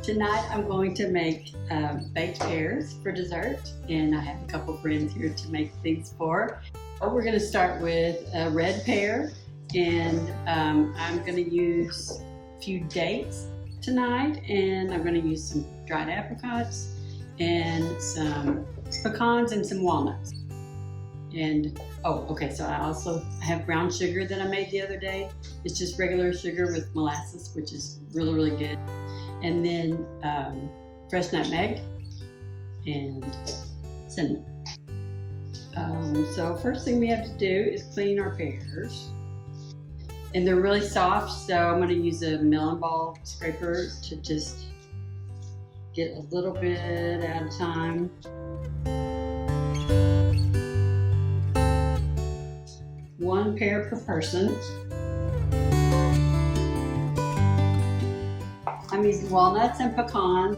Tonight I'm going to make baked pears for dessert, and I have a couple friends here to make these for. We're going to start with a red pear, and I'm going to use a few dates tonight, and I'm going to use some dried apricots and some pecans and some walnuts. And so I also have brown sugar that I made the other day. It's just regular sugar with molasses, which is really, really good. And then fresh nutmeg and cinnamon. So first thing we have to do is clean our pears. And they're really soft, so I'm going to use a melon ball scraper to just get a little bit at a time. One pear per person. I'm using walnuts and pecans.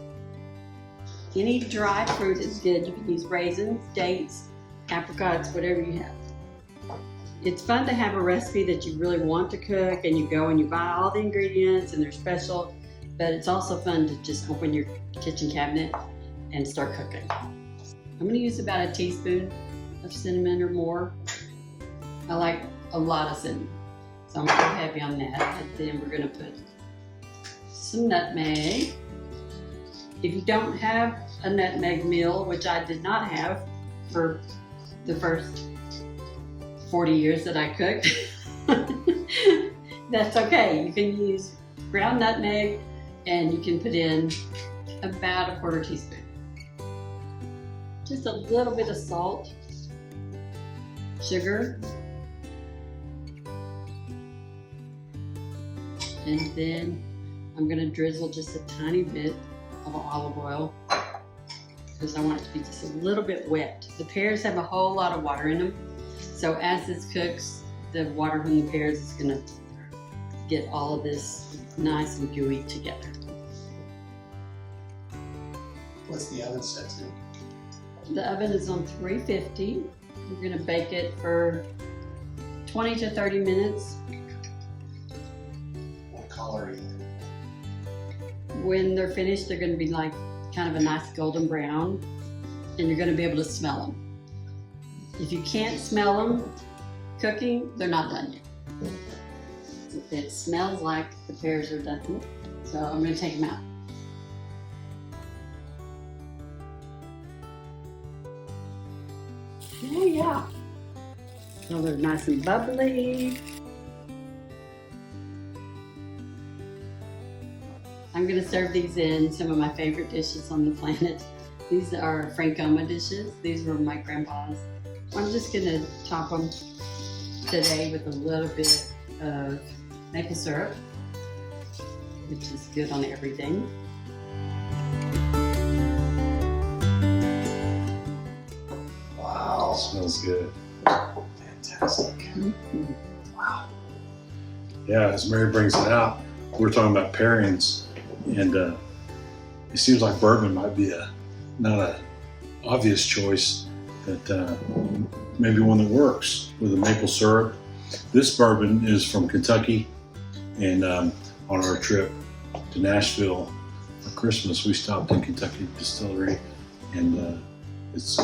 Any dried fruit is good. You can use raisins, dates, apricots, whatever you have. It's fun to have a recipe that you really want to cook and you go and you buy all the ingredients and they're special, but it's also fun to just open your kitchen cabinet and start cooking. I'm going to use about a teaspoon of cinnamon or more. I like a lot of cinnamon, so I'm going to go heavy on that. And then we're going to put some nutmeg. If you don't have a nutmeg mill, which I did not have for the first 40 years that I cooked, that's okay. You can use ground nutmeg and you can put in about a quarter teaspoon. Just a little bit of salt, sugar, and then I'm going to drizzle just a tiny bit of olive oil because I want it to be just a little bit wet. The pears have a whole lot of water in them, so as this cooks, the water from the pears is going to get all of this nice and gooey together. What's the oven set to? The oven is on 350. We're going to bake it for 20 to 30 minutes. What color are you? When they're finished, they're going to be like kind of a nice golden brown, and you're going to be able to smell them. If you can't smell them cooking, they're not done yet. It smells like the pears are done, so I'm going to take them out. Oh yeah. So they're nice and bubbly. I'm going to serve these in some of my favorite dishes on the planet. These are Francoma dishes. These were my grandpa's. I'm just going to top them today with a little bit of maple syrup, which is good on everything. Wow. Smells good. Fantastic. Mm-hmm. Wow. Yeah, as Mary brings it out, we're talking about pairings, and it seems like bourbon might be not a obvious choice, but maybe one that works with the maple syrup. This bourbon is from Kentucky, and on our trip to Nashville for Christmas, we stopped in Kentucky Distillery, and it's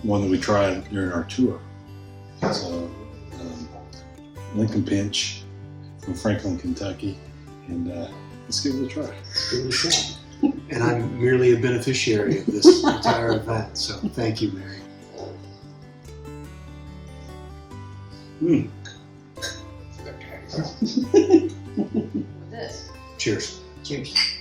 one that we tried during our tour. It's a Lincoln Pinch from Franklin, Kentucky, and let's give it a try. Let's give it a shot. And I'm merely a beneficiary of this entire event, so thank you, Mary. With this. Cheers. Cheers.